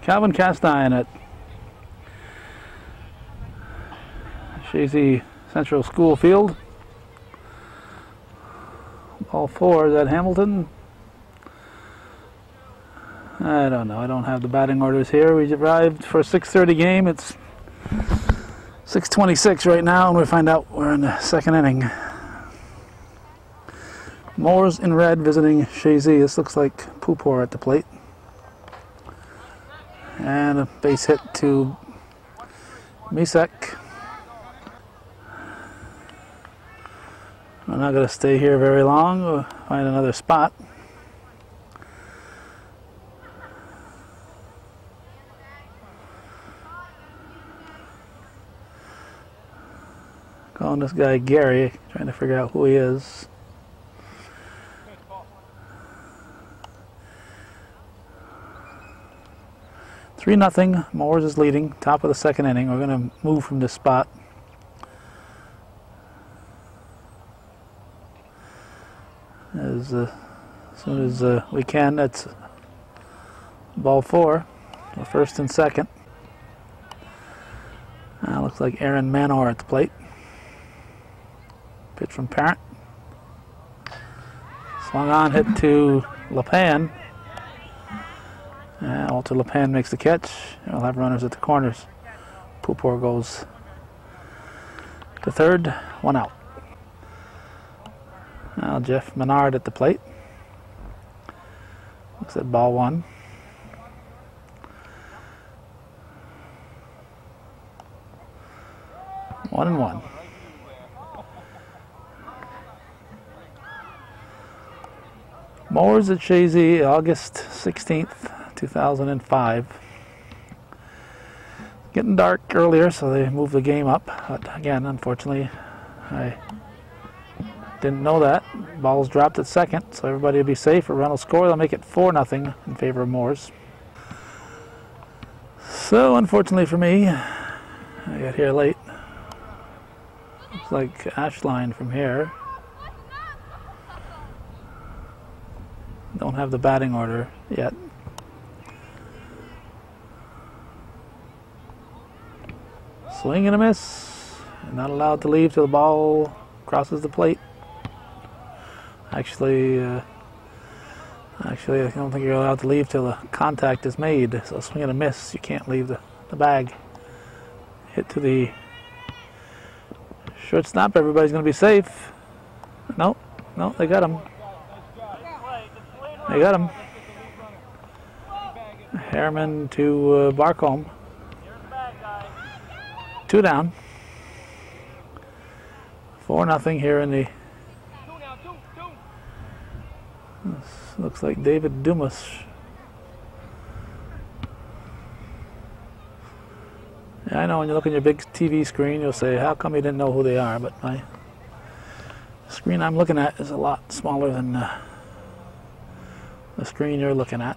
Calvin Castine at Chazy Central School Field. Ball 4 is at Hamilton. I don't know. I don't have the batting orders here. We arrived for a 6:30 game. It's 6:26 right now, and we find out we're in the second inning. Mooers in red visiting Chazy. This looks like Pupor at the plate. And a base hit to Misek. I'm not going to stay here very long. We'll find another spot. Calling this guy Gary, trying to figure out who he is. Three 0. Mooers is leading, top of the second inning. We're going to move from this spot. As soon as we can. That's ball 4, the first and second. Looks like Aaron Manor at the plate. Pitch from Parent. Swung on, hit to LePan. Walter LePan makes the catch. We'll have runners at the corners. Pupor goes to third, 1 out. Now Jeff Menard at the plate. Looks at ball 1. One and 1. Mooers at Chazy, August 16th, 2005. Getting dark earlier, so they moved the game up. But again, unfortunately, I didn't know that. Ball's dropped at second, so everybody will be safe. A run will score. They'll make it 4-0 in favor of Mooers. So, unfortunately for me, I got here late. Looks like ash line from here. Don't have the batting order yet. Swing and a miss. Not allowed to leave till the ball crosses the plate. Actually, I don't think you're allowed to leave till the contact is made. So swing and a miss, you can't leave the bag. Hit to the shortstop. Everybody's going to be safe. No, they got him. They got him. Harriman to Barcombe. 2 down. 4-0 here in the. This looks like David Dumas. Yeah, I know when you look on your big TV screen, you'll say, how come you didn't know who they are? But my screen I'm looking at is a lot smaller than the screen you're looking at.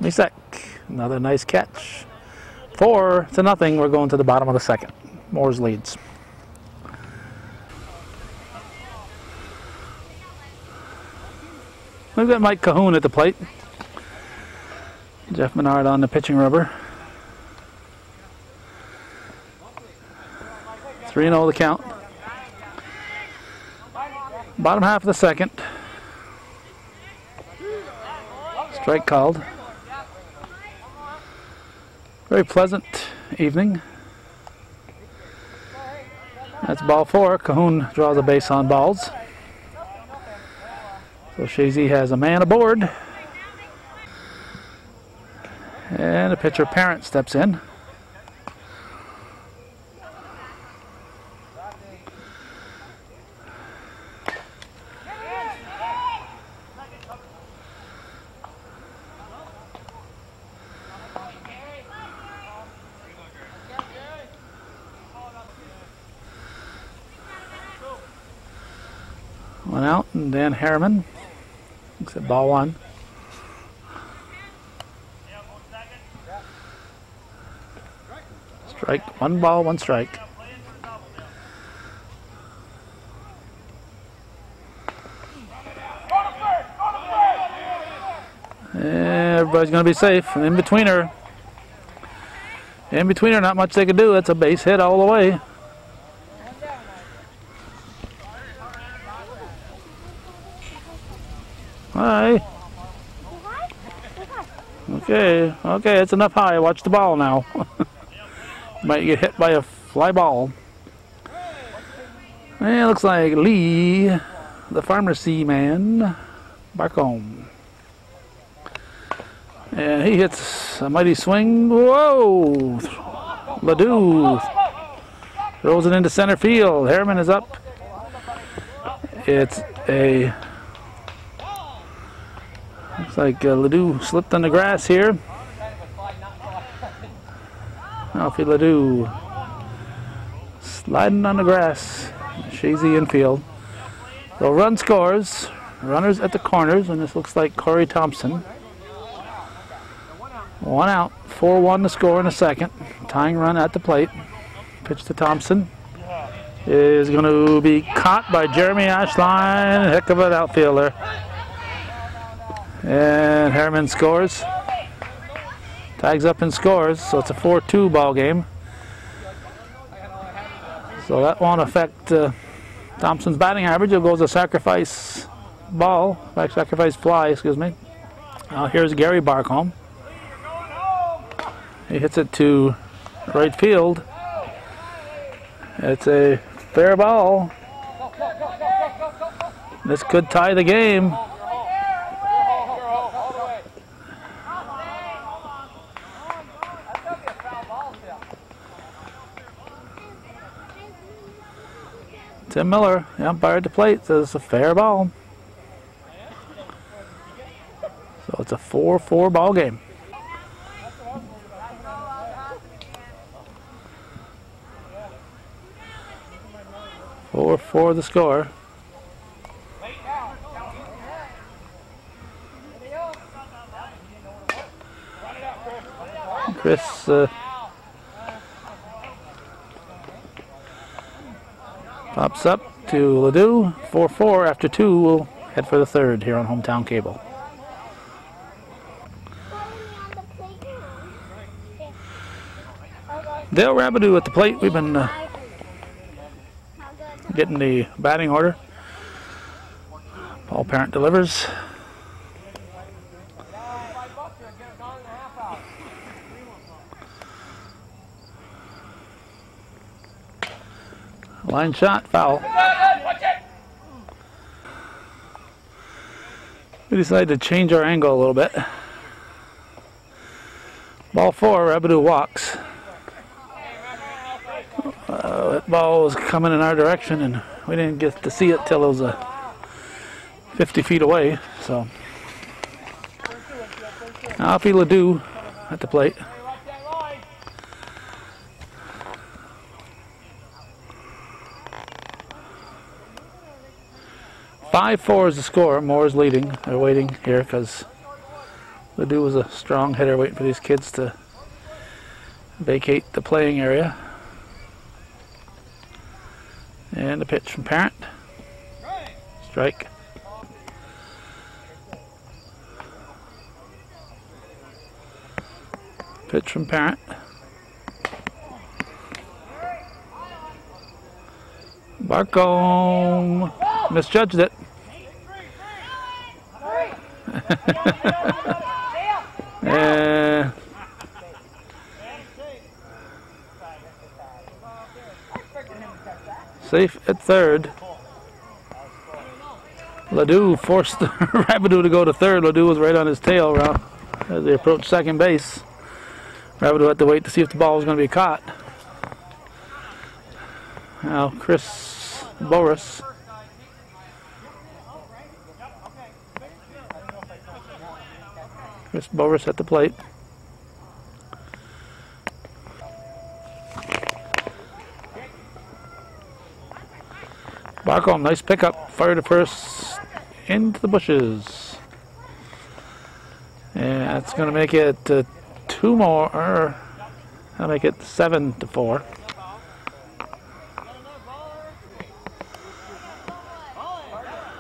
Misek, another nice catch. 4-0. We're going to the bottom of the second. Mooers leads. We've got Mike Cahoon at the plate. Jeff Menard on the pitching rubber. 3-0 the count. Bottom half of the second. Strike called. Very pleasant evening. That's ball 4. Cahoon draws a base on balls. So Chazy has a man aboard. And the pitcher Parent steps in. One out, and Dan Harriman looks at ball 1. Strike, 1 ball, 1 strike. Everybody's going to be safe. And in between her, not much they can do. That's a base hit all the way. Hi. Okay, it's enough high. Watch the ball now. Might get hit by a fly ball. And it looks like Lee, the pharmacy man, back home. And he hits a mighty swing. Whoa! Ledoux throws it into center field. Harriman is up. It's a... Looks like Ledoux slipped on the grass here. Alfie Ledoux sliding on the grass. Chazy infield. So run scores. Runners at the corners, and this looks like Corey Thompson. 1 out, 4-1 to score in the second. Tying run at the plate. Pitch to Thompson. Is going to be caught by Jeremy Ashline. Heck of an outfielder. And Harriman scores. Tags up and scores, so it's a 4-2 ball game. So that won't affect Thompson's batting average. It goes a sacrifice ball, sacrifice fly, excuse me. Now here's Gary Barcombe. He hits it to right field. It's a fair ball. This could tie the game. Tim Miller, the umpire at the plate, says it's a fair ball. So it's a 4-4 ball game. For the score. Chris pops up to Ledoux. 4-4 after 2. We'll head for the third here on Hometown Cable. Dale Rabideau at the plate. We've been getting the batting order. Paul Parent delivers. Line shot, foul. We decided to change our angle a little bit. Ball 4, Rabideau walks. That ball was coming in our direction, and we didn't get to see it till it was 50 feet away. So, Alfie Ledoux at the plate. "5-4 is the score. Mooers leading. They're waiting here because Ledoux was a strong hitter, waiting for these kids to vacate the playing area. And the pitch from Parent. Strike. Pitch from Parent. Barcombe misjudged it. Safe at third. Ledoux forced Rabideau to go to third. Ledoux was right on his tail as they approached second base. Rabideau had to wait to see if the ball was going to be caught. Now Chris Boris. Chris Boris at the plate. Barcombe, nice pickup. Fire to first into the bushes. And that's going to make it 2 more. That'll make it 7-4.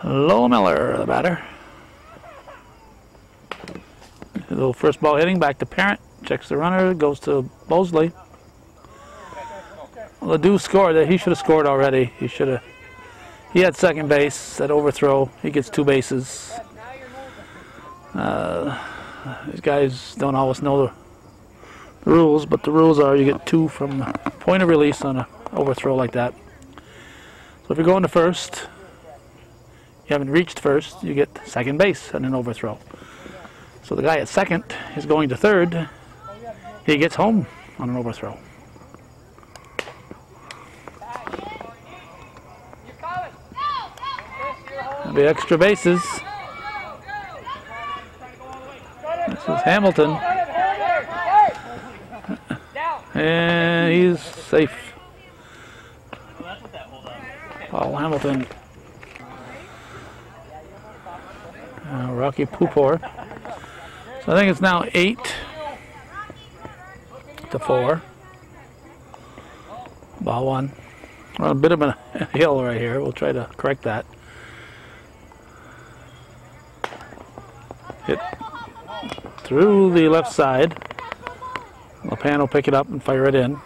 Lowell Miller, the batter. A little first ball hitting, back to Parent, checks the runner, goes to Bosley. Ledoux scored. He should have scored already. He had second base, that overthrow. He gets 2 bases. These guys don't always know the rules, but the rules are you get 2 from the point of release on an overthrow like that. So if you're going to first, you haven't reached first, you get second base on an overthrow. So the guy at second is going to third. He gets home on an overthrow. There'll be extra bases. This is Hamilton. And he's safe. Paul Hamilton. Rocky Pupor. So I think it's now 8-4. Ball 1. We're on a bit of a hill right here. We'll try to correct that. Hit through the left side. LePan will pick it up and fire it in.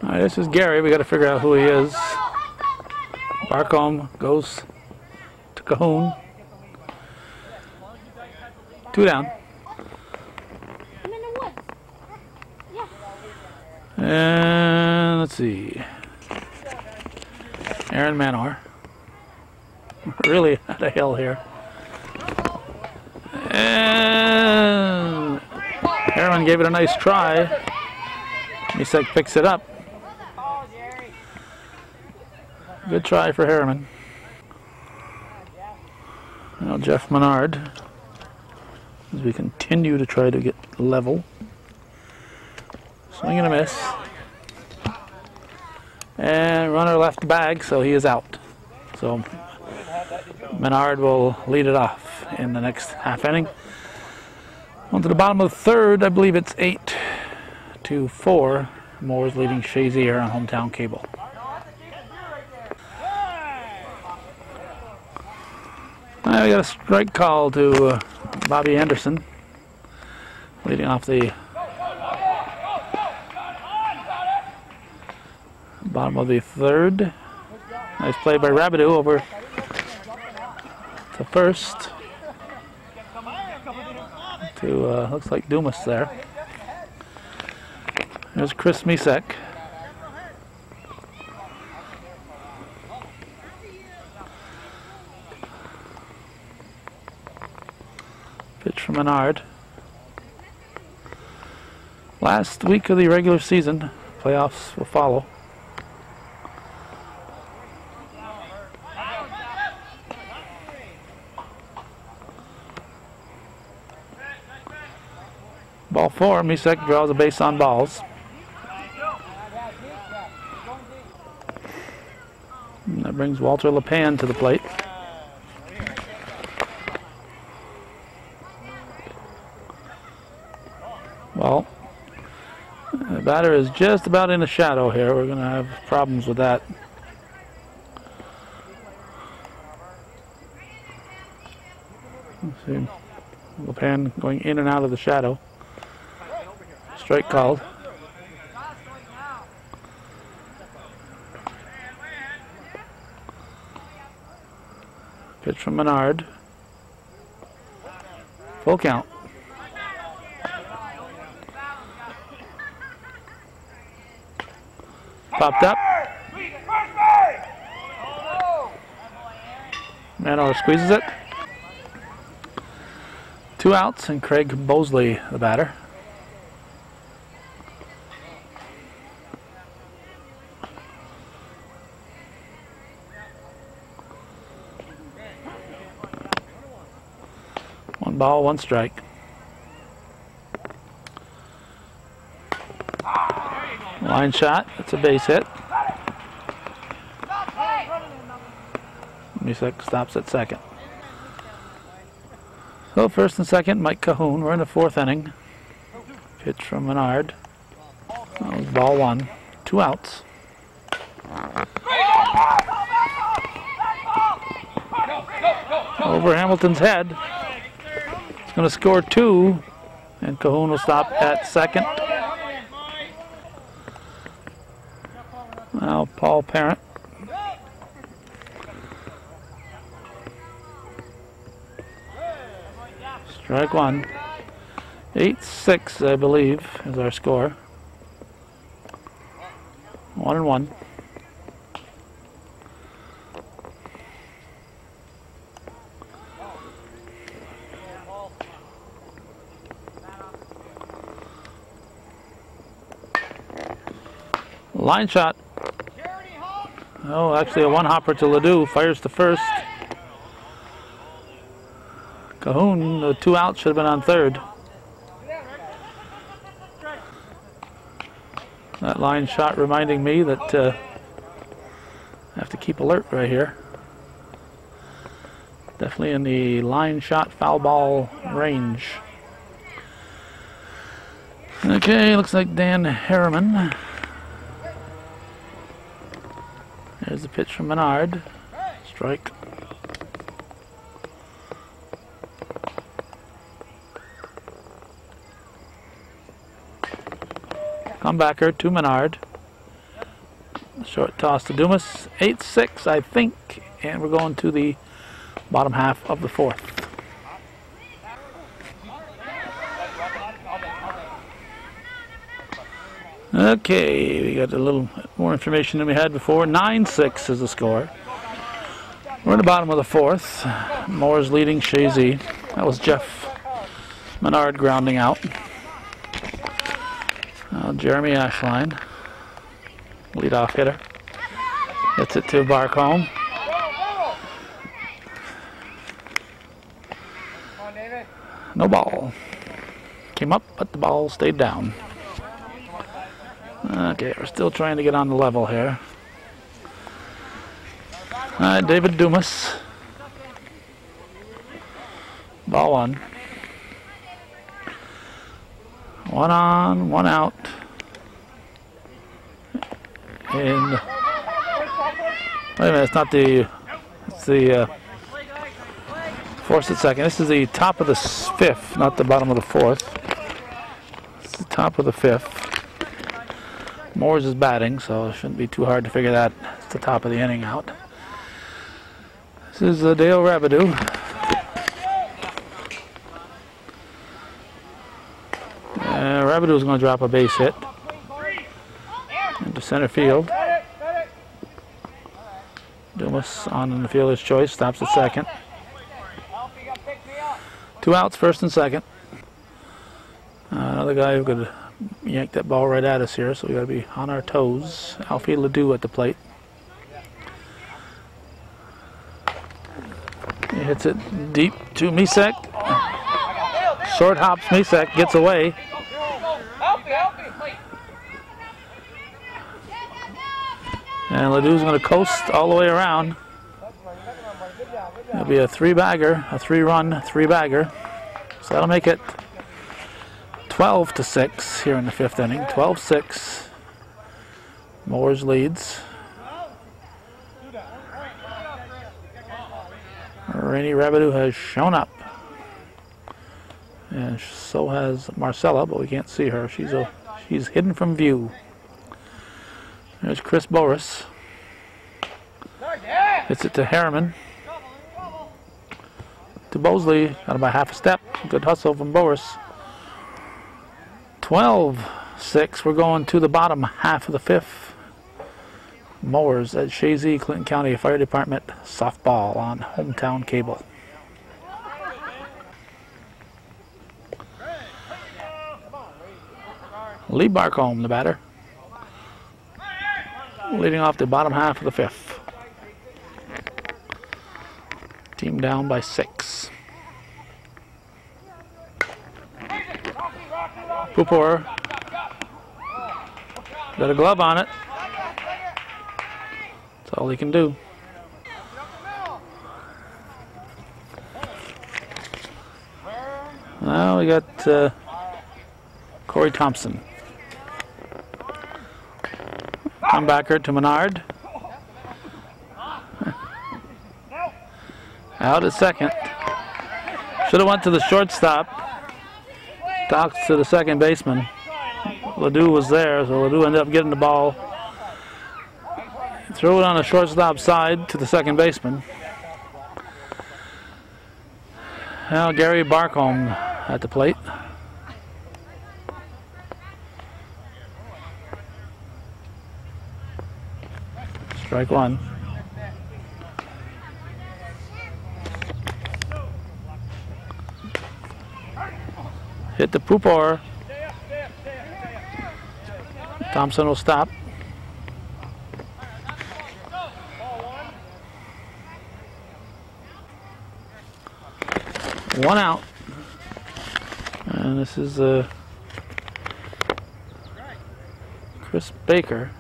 All right, this is Gary. We got to figure out who he is. Barcombe goes to Cahoon. 2 down. And let's see. Aaron Manor. Really at a hill here. And Harriman gave it a nice try. Misek picks it up. Good try for Harriman. Now Jeff Menard, as we continue to try to get level. Swing and a miss. And runner left bag, so he is out. So Menard will lead it off in the next half inning. On to the bottom of the third, I believe it's 8-4. Mooers leading Chazy here on Hometown Cable. We got a strike call to Bobby Anderson, leading off the bottom of the third. Nice play by Rabideau over to first. To looks like Dumas there. There's Chris Misek. Pitch from Menard. Last week of the regular season. Playoffs will follow. Ball 4, Misek draws a base on balls. And that brings Walter LePan to the plate. Well, the batter is just about in the shadow here. We're going to have problems with that. Let's see. LePan going in and out of the shadow. Strike called. Pitch from Menard. Full count. Popped up. Manor squeezes it. 2 outs, and Craig Bosley, the batter. One ball, 1 strike. Line shot, it's a base hit. Misek stops at second. So first and second, Mike Cahoon. We're in the 4th inning. Pitch from Menard. That was ball 1. 2 outs. over Hamilton's head. He's going to score 2, and Cahoon will stop at second. Now Paul Parent. Strike 1. 8-6, I believe, is our score. 1-1. Line shot. Oh, actually a one-hopper to Ledoux. Fires to first. Cahoon, the 2 outs should have been on third. That line shot reminding me that I have to keep alert right here. Definitely in the line shot foul ball range. Okay, looks like Dan Harriman. There's the pitch from Menard. Strike. Comebacker to Menard. Short toss to Dumas. 8-6, I think. And we're going to the bottom half of the 4th. Okay, we got a little more information than we had before. 9-6 is the score. We're in the bottom of the 4th. Mooers leading Chazy. That was Jeff Menard grounding out. Jeremy Ashline, leadoff hitter, gets it to Barcombe. No ball. Came up, but the ball stayed down. Okay, we're still trying to get on the level here. All right, David Dumas. Ball 1. 1 on, 1 out. And wait a minute, it's not the, it's the force at second. This is the top of the 5th, not the bottom of the 4th. It's the top of the 5th. Mooers is batting, so it shouldn't be too hard to figure that. It's the top of the inning out. This is Dale Rabideau. Rabideau is going to drop a base hit into center field. Dumas on the fielder's choice, stops at second. 2 outs, first and second. Another guy who could yank that ball right at us here, so we got to be on our toes. Alfie Ledoux at the plate. He hits it deep to Misek. Short hops Misek, gets away. And Ledoux's going to coast all the way around. It'll be a 3-bagger, a 3-run 3-bagger. So that'll make it 12-6 here in the 5th inning. 12-6. Mooers leads. Rainey Rabideau has shown up. And so has Marcella, but we can't see her. She's hidden from view. There's Chris Boris. Hits it to Harriman. To Bosley, got him by half a step. Good hustle from Boris. 12-6. We're going to the bottom half of the 5th. Mooers at Chazy, Clinton County Fire Department softball on hometown cable. Lee Barcombe, the batter. Leading off the bottom half of the 5th. Team down by 6. Pupor got a glove on it. That's all he can do. Now we got Corey Thompson. Comebacker to Menard. Out at second. Should have went to the shortstop. Talks to the second baseman. Ledoux was there, so Ledoux ended up getting the ball. Threw it on the shortstop side to the second baseman. Now Gary Barcombe at the plate. Strike one. Hit the pooper. Thompson will stop. One out. And this is Chris Baker.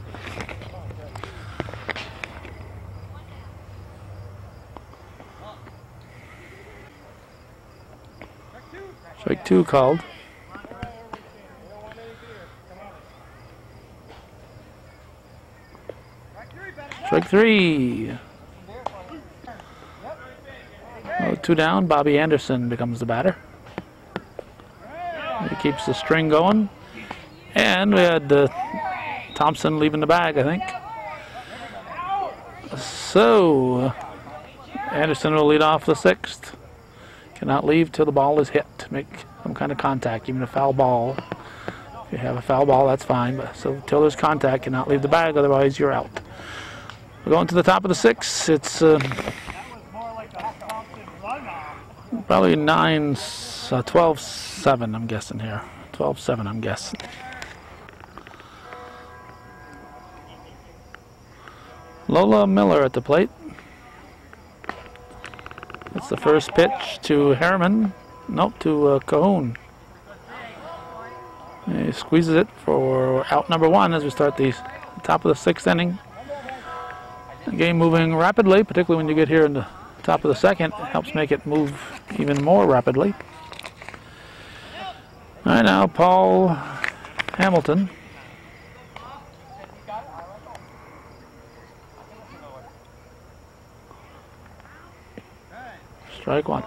Strike two called. Strike three. Oh, two down. Bobby Anderson becomes the batter. He keeps the string going. And we had Thompson leaving the bag, I think. So Anderson will lead off the sixth. Cannot leave till the ball is hit. Make some kind of contact, even a foul ball. If you have a foul ball, that's fine. But so till there's contact, cannot leave the bag. Otherwise, you're out. We're going to the top of the sixth. It's probably 12-7, I'm guessing here. 12-7, I'm guessing. Lola Miller at the plate. It's the first pitch to Harriman. Nope, to Cahoon. He squeezes it for out number one as we start the top of the sixth inning. The game moving rapidly, particularly when you get here in the top of the second. It helps make it move even more rapidly. All right, now Paul Hamilton. Strike one.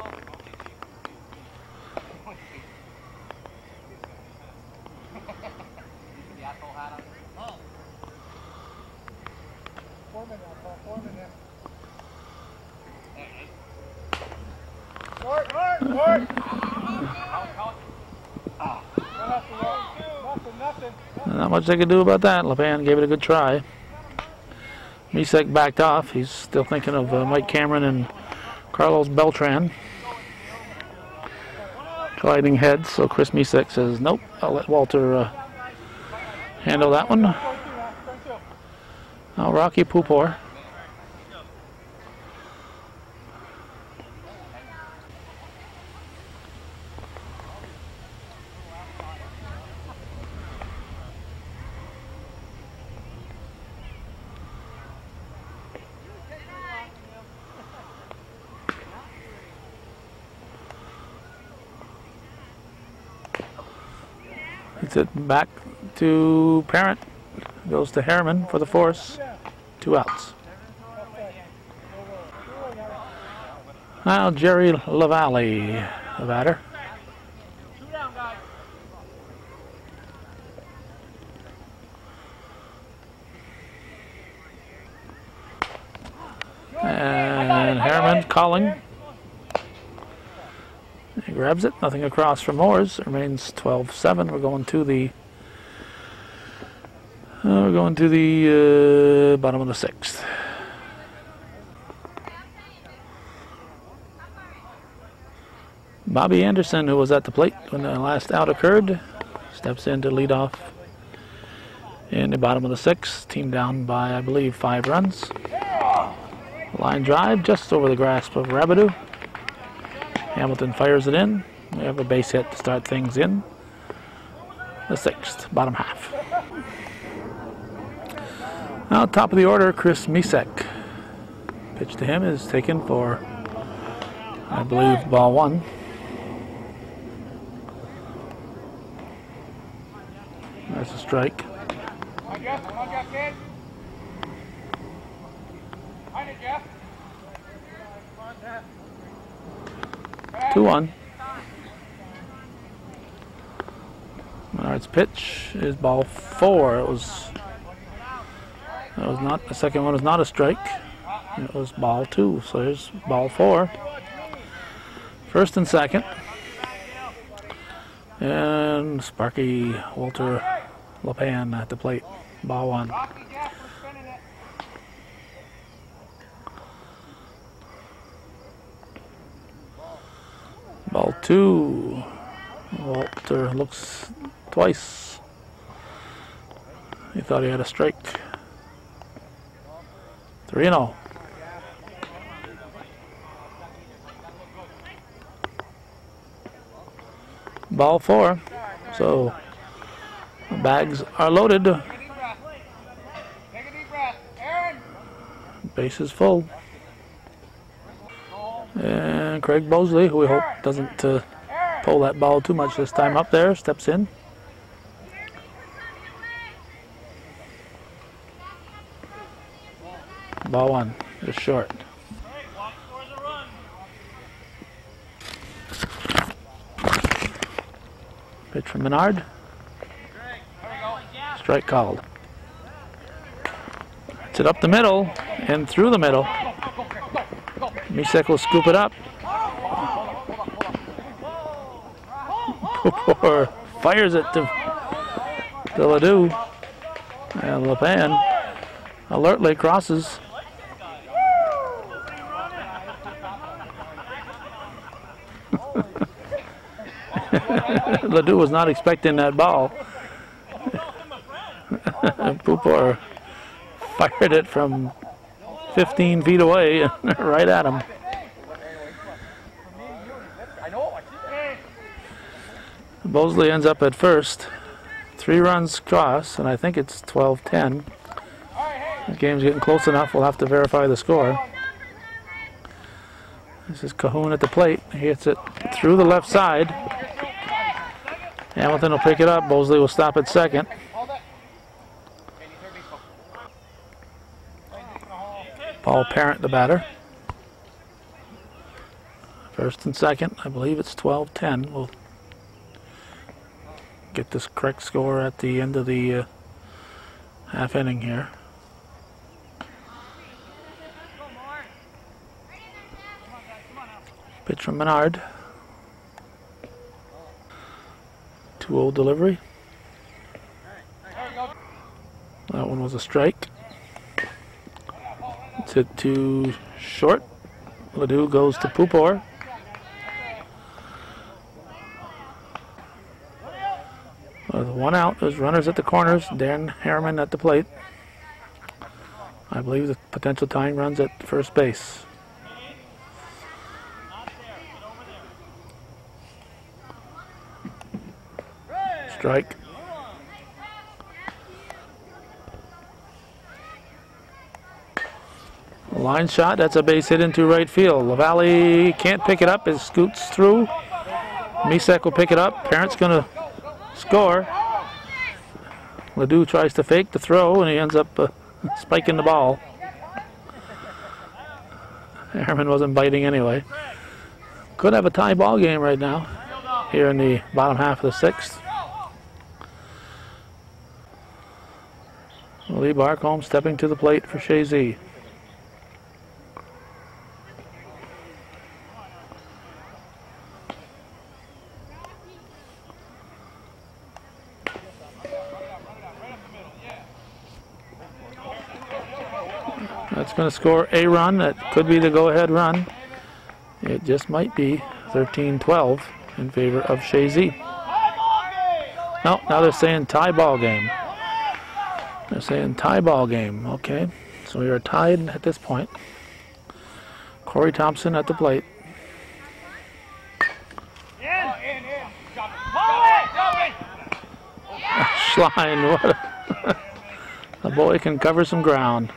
Not much they could do about that. LePan gave it a good try. Misek backed off. He's still thinking of Mike Cameron and Carlos Beltran colliding heads. So Chris Misek says, nope, I'll let Walter handle that one. Now Rocky Pupor. Hits it back to Parent. Goes to Harriman for the force. 2 outs. Now Jerry LaValle, the batter. And Harriman calling. He grabs it, nothing across from Mooers. It remains 12-7. We're going to the bottom of the sixth. Bobby Anderson, who was at the plate when the last out occurred, steps in to lead off in the bottom of the sixth. Team down by, I believe, 5 runs. Line drive just over the grasp of Rabideau. Hamilton fires it in. We have a base hit to start things in the sixth, bottom half. Now, top of the order, Chris Misek. Pitch to him is taken for, I believe, ball 1. That's a strike. 2-1. Menard's pitch is ball 4. That was not, the second one was not a strike. It was ball 2. So here's ball 4. First and second. And Sparky Walter LePan at the plate. Ball 1. Ball 2. Walter looks twice. He thought he had a strike. 3-0. Ball 4. So the bags are loaded. Base is full. And Craig Bosley, who we hope doesn't pull that ball too much this time up there, steps in. Ball 1, just short. Pitch from Menard. Strike called. It's it up the middle and through the middle. Misek will scoop it up. Or fires it to Ledoux. And LePan alertly crosses. Ledoux was not expecting that ball. Pupor fired it from 15 feet away right at him. Bosley ends up at first. 3 runs cross, and I think it's 12-10. The game's getting close enough. We'll have to verify the score. This is Cahoon at the plate. He hits it through the left side. Hamilton will pick it up. Bosley will stop at second. Paul Parent, the batter. First and second. I believe it's 12-10. We'll get this correct score at the end of the half inning here. Pitch from Menard. 2-0 delivery. That one was a strike. It's hit too short. Ledoux goes to Pupor. With 1 out, there's runners at the corners. Dan Harriman at the plate. I believe the potential tying runs at first base. Strike. A line shot, that's a base hit into right field. LaValle can't pick it up, it scoots through. Misek will pick it up. Parent's going to score. Ledoux tries to fake the throw, and he ends up spiking the ball. Harriman wasn't biting anyway. Could have a tie ball game right now here in the bottom half of the 6th. Lee Barcombe stepping to the plate for Chazy. That's going to score a run. That could be the go-ahead run. It just might be 13-12 in favor of Chazy. No, now they're saying tie ball game. They're saying tie ball game. Okay, so we are tied at this point. Corey Thompson at the plate. Schlein, what a boy can cover some ground.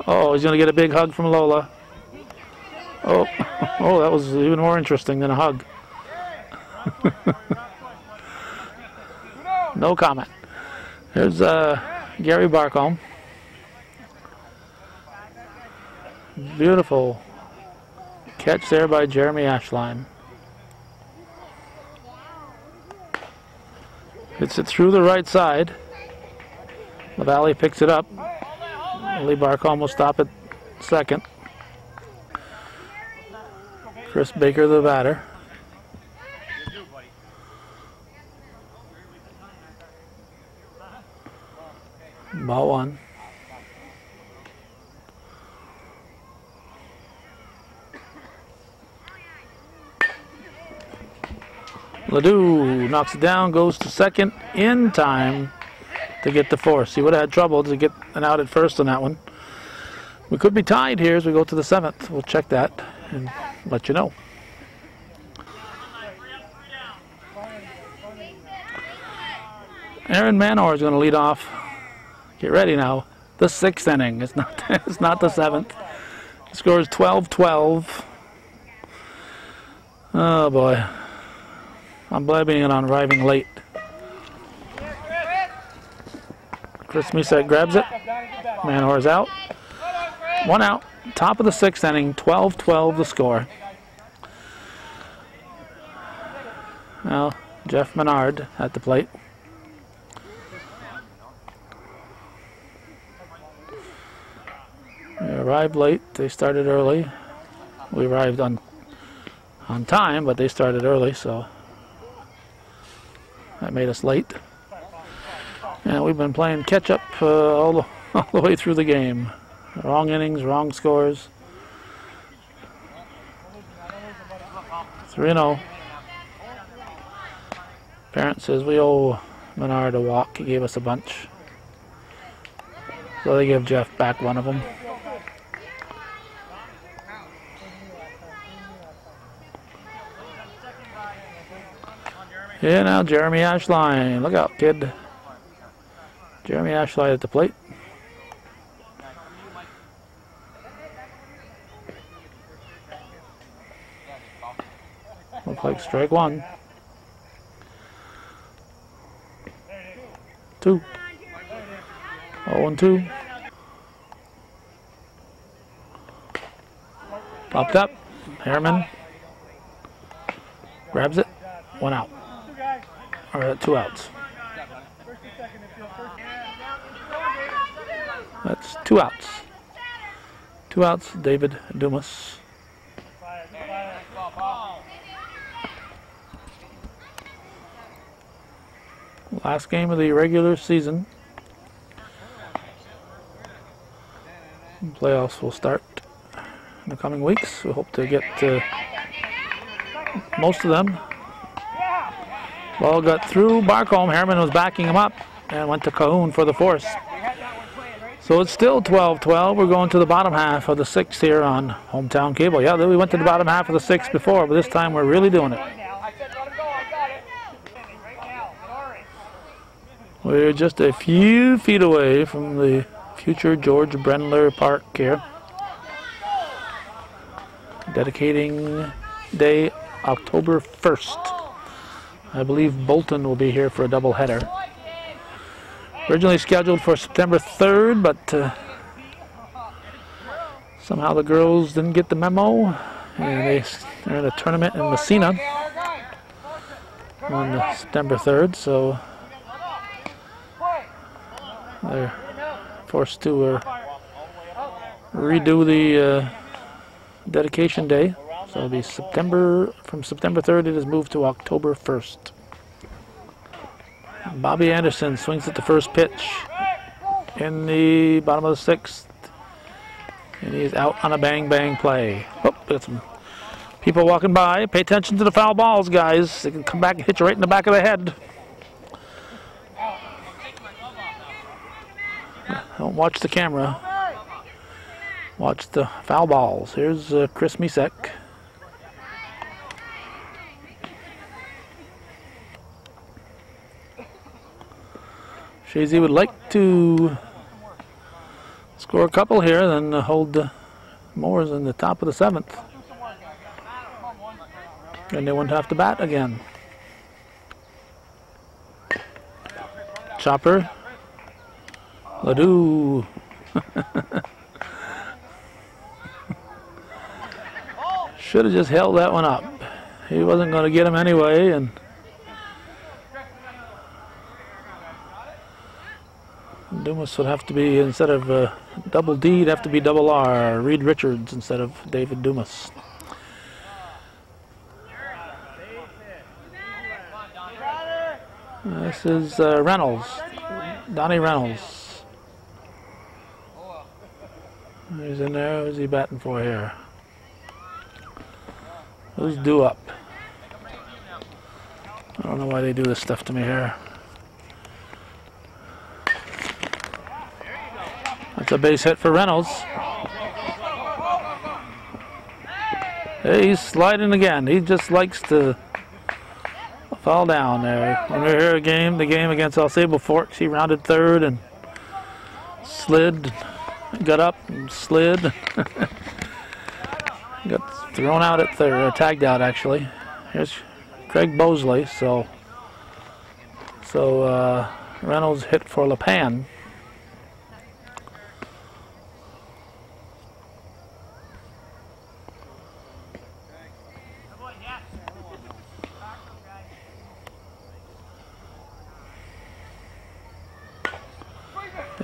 Oh, he's going to get a big hug from Lola. Oh, oh, that was even more interesting than a hug. No comment. Here's Gary Barcombe. Beautiful catch there by Jeremy Ashline. Hits it through the right side. LaValle picks it up. Lee Barcombe will stop at second. Chris Baker, the batter. Ball one. Ledoux knocks it down, goes to second in time to get the force. He would have had trouble to get an out at first on that one. We could be tied here as we go to the seventh. We'll check that and let you know. Aaron Manor is going to lead off. Get ready now. The sixth inning. It's not the seventh. The score is 12-12. Oh boy. I'm blaming it on arriving late. Chris Misek grabs it. Manor is out. One out. Top of the sixth inning. 12-12 the score. Now Jeff Menard at the plate. We arrived late. They started early. We arrived on time, but they started early, so that made us late. And we've been playing catch-up all the way through the game. Wrong innings, wrong scores. 3-0. Parent says we owe Menard a walk. He gave us a bunch. So they give Jeff back one of them. Yeah, now Jeremy Ashline. Look out, kid. Jeremy Ashline at the plate. Looks like strike one. 2. 0-2. Popped up. Harriman grabs it. 1 out. Or 2 outs. That's 2 outs. 2 outs, David Dumas. Last game of the regular season. Playoffs will start in the coming weeks. We hope to get most of them. Ball got through Barcombe. Harriman was backing him up and went to Cahoon for the force. So it's still 12-12. We're going to the bottom half of the sixth here on Hometown Cable. Yeah, we went to the bottom half of the sixth before, but this time we're really doing it. We're just a few feet away from the future George Brendler Park here. Dedicating day October 1st. I believe Bolton will be here for a doubleheader. Originally scheduled for September 3rd, but somehow the girls didn't get the memo, and they're in a tournament in Messina on September 3rd, so they're forced to redo the dedication day. So it'll be from September 3rd, it is moved to October 1st. Bobby Anderson swings at the first pitch in the bottom of the sixth. And he's out on a bang-bang play. Oh, got some people walking by. Pay attention to the foul balls, guys. They can come back and hit you right in the back of the head. Don't watch the camera. Watch the foul balls. Here's Chris Misek. Chazy would like to score a couple here, then hold the Mooers in the top of the seventh. And they won't have to bat again. Chopper. Ledoux. Should have just held that one up. He wasn't going to get him anyway, and Dumas would have to be, instead of double D, it'd have to be double R. Reed Richards instead of David Dumas. This is Reynolds, Donnie Reynolds. He's in there. Who's he batting for here? Who's due up? I don't know why they do this stuff to me here. That's a base hit for Reynolds. Hey, he's sliding again. He just likes to fall down there. When we were here the game against Al Sable Forks, he rounded third and slid, got up and slid. Got thrown out at third, tagged out actually. Here's Craig Bosley, so Reynolds hit for LePan.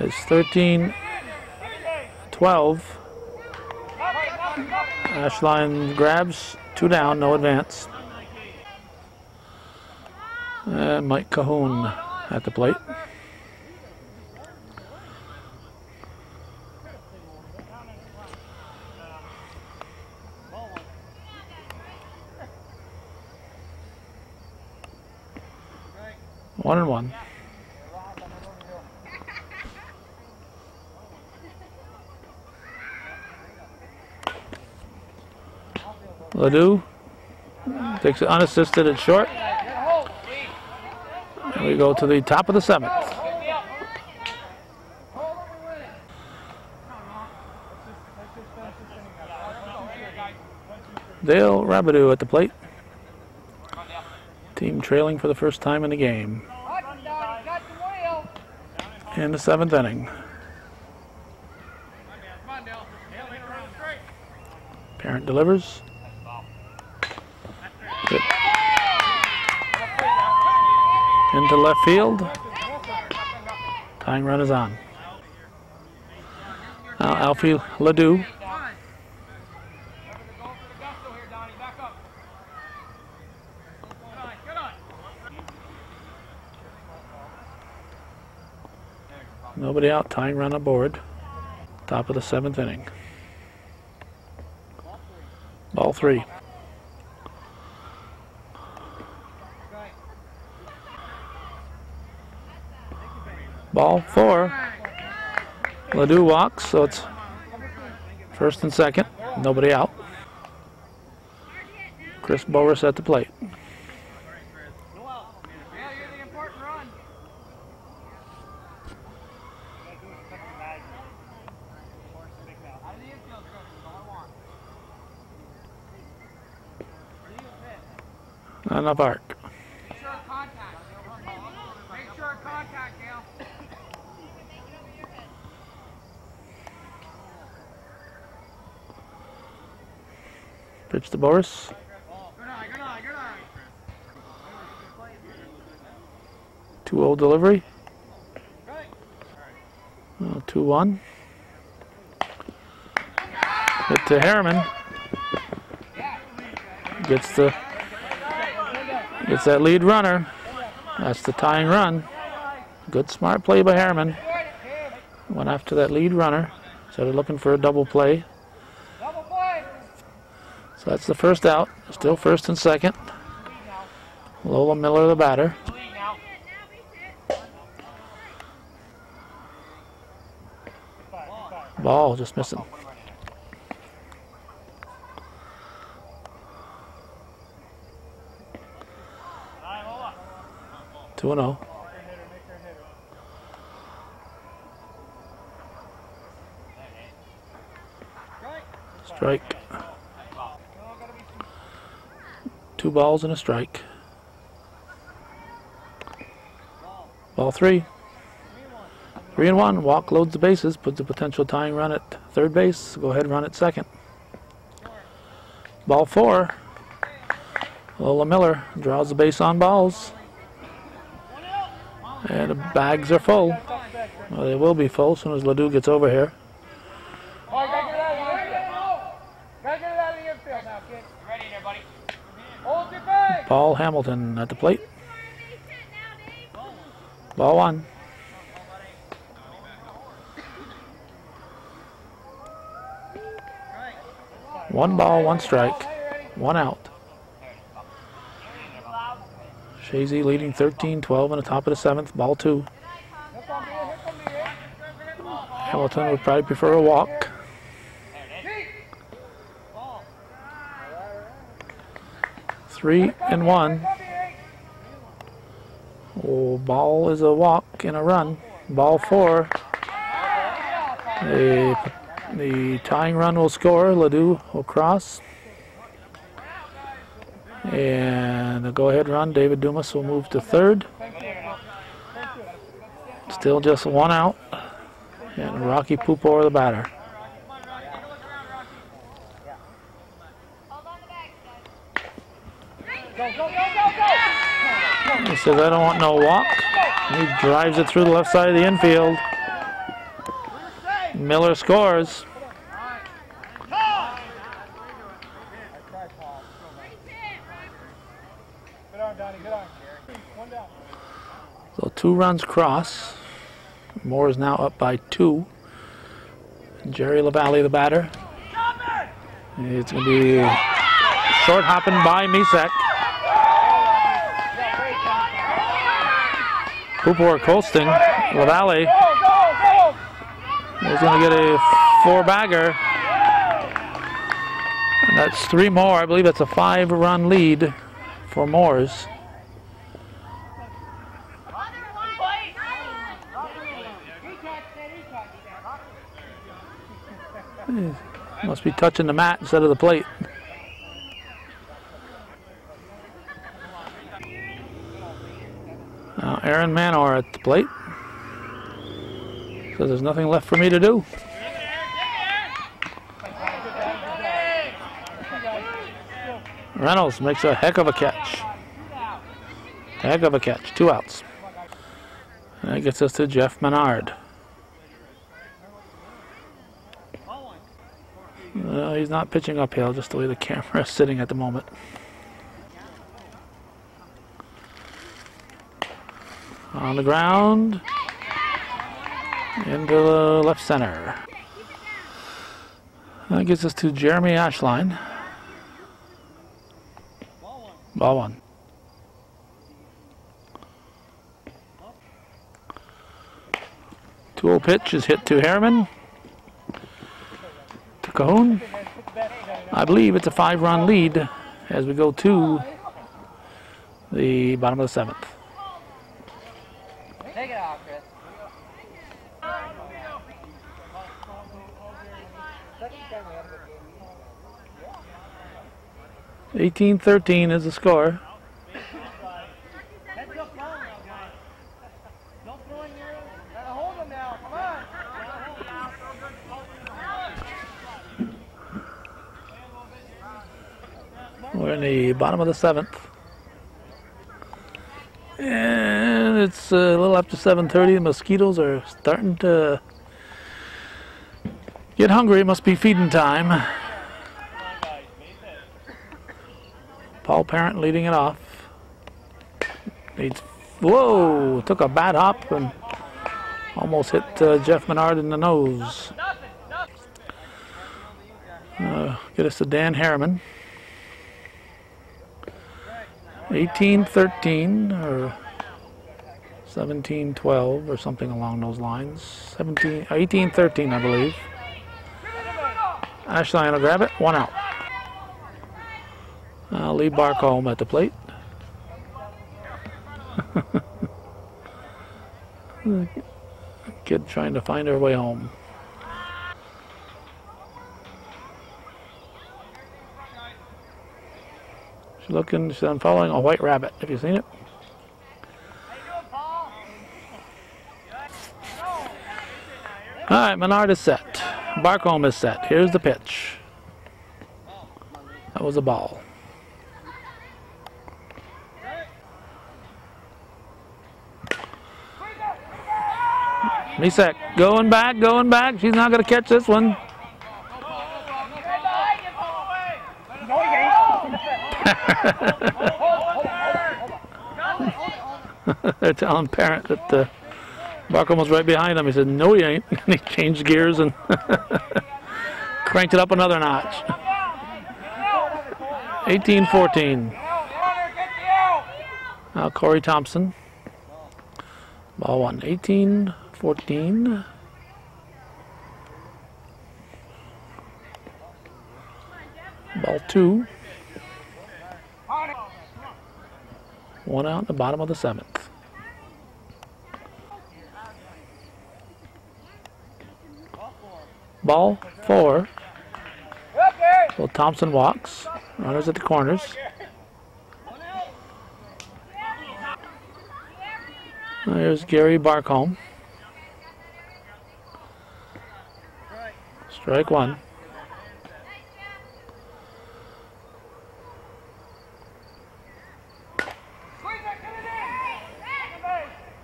It's 13-12. Ashline grabs, 2 down, no advance. And Mike Cahoon at the plate. One and one. Ledoux takes it unassisted at short. And we go to the top of the 7th. Dale Rabideau at the plate. Team trailing for the first time in the game. In the 7th inning. Parent delivers. Hit into left field. Tying run is on. Now Alfie Ledoux. Nobody out, tying run aboard. Top of the 7th inning. Ball 3. Ball 4. Ledoux walks, so it's 1st and 2nd. Nobody out. Chris Boris at the plate. Not enough arc. Make sure contact, Dale. Pitch to Boris. Good eye. 2-0 delivery. 2-1. Hit to Harriman. Gets that lead runner. That's the tying run. Good smart play by Harriman. Went after that lead runner. Instead of looking for a double play. So that's the first out. Still 1st and 2nd. Lola Miller the batter. Ball just missing. Two and 0. Strike. 2 balls and a strike. Ball 3. 3-1. Walk loads the bases. Puts the potential tying run at 3rd base. Go ahead and run at 2nd. Ball 4. Lola Miller draws the base on balls. And the bags are full. Well, they will be full as soon as Ledoux gets over here. Oh, you gotta get it out of the infield. Gotta get it out of the infield now, kid. Ready there, buddy. Hold your bag. Paul Hamilton at the plate. Ball one. One ball, one strike, one out. Chazy leading 13-12 in the top of the seventh. Ball two. Hamilton would probably prefer a walk. Three and one. Oh, ball is a walk and a run. Ball four. The tying run will score. Ledoux will cross. And a go-ahead run. David Dumas will move to third. Still just one out. And Rocky Pupor, the batter. He says, I don't want no walk. He drives it through the left side of the infield. Miller scores. So 2 runs cross. Mooers now up by 2. Jerry LaValle, the batter. It's going to be short hopping by Misek. Pupor coasting. LaValle is going to get a 4-bagger. And that's 3 more. I believe that's a 5-run lead for Mooers. Must be touching the mat instead of the plate. Now Aaron Manor at the plate. So there's nothing left for me to do. Reynolds makes a heck of a catch. Heck of a catch. 2 outs. And that gets us to Jeff Menard. He's not pitching uphill, just the way the camera is sitting at the moment. On the ground. Into the left center. That gets us to Jeremy Ashline. Ball one. Two-0 pitch is hit to Harriman. To Cahoon. I believe it's a 5-run lead as we go to the bottom of the 7th. Take it off, Chris. 18-13 is the score. We're in the bottom of the 7th. And it's a little after 7:30. The mosquitoes are starting to get hungry. It must be feeding time. Paul Parent leading it off. Whoa! Took a bad hop and almost hit Jeff Menard in the nose. Get us to Dan Harriman. 18-13 or 17-12 or something along those lines. 18-13, I believe. Ashline will grab it. 1 out. Lee Barcombe at the plate. Kid trying to find her way home. She's looking, she's following a white rabbit. Have you seen it? All right, Menard is set. Barcombe is set. Here's the pitch. That was a ball. Misek going back. She's not going to catch this one. They're telling Parent that Barkham was right behind him. He said, no, he ain't. And he changed gears and cranked it up another notch. 18-14. Now Corey Thompson. Ball one. 18-14. Ball two. One out in the bottom of the seventh. Ball four. So Thompson walks. Runners at the corners. There's Gary Barcombe. Strike one.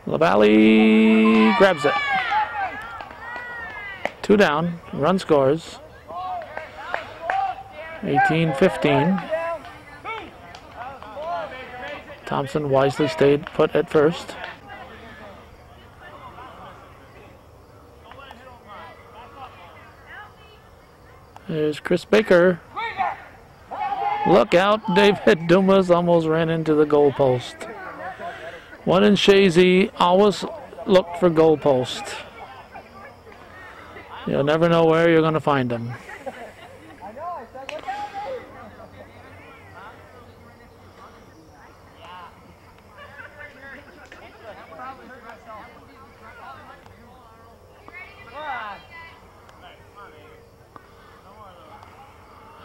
LaValle grabs it. Two down. Run scores. 18-15. Thompson wisely stayed put at first. There's Chris Baker. Look out, David Dumas almost ran into the goalpost. One in Chazy, always look for goalpost. You'll never know where you're going to find them.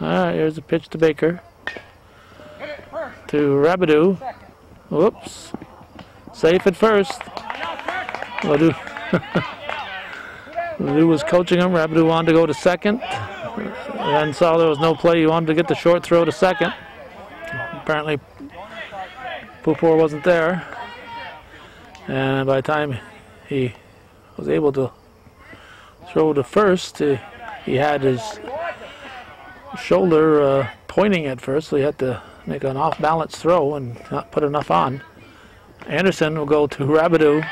All right, here's a pitch to Baker. To Rabideau. Whoops. Safe at first. Ledoux was coaching him. Rabideau wanted to go to second. And saw there was no play. He wanted to get the short throw to second. Apparently, Pupor wasn't there. And by the time he was able to throw to first, he had his shoulder pointing at first, so he had to make an off-balance throw and not put enough on. Anderson will go to Rabideau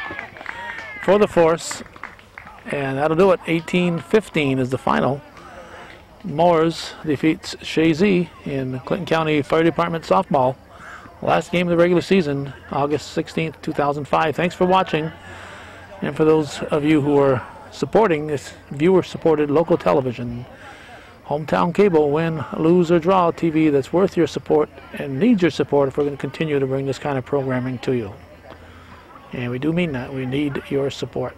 for the force, and that'll do it. 18-15 is the final. Mooers defeats Chazy in Clinton County Fire Department softball. Last game of the regular season, August 16th, 2005. Thanks for watching, and for those of you who are supporting this viewer-supported local television, Hometown Cable, win, lose, or draw TV that's worth your support and needs your support if we're going to continue to bring this kind of programming to you. And we do mean that. We need your support.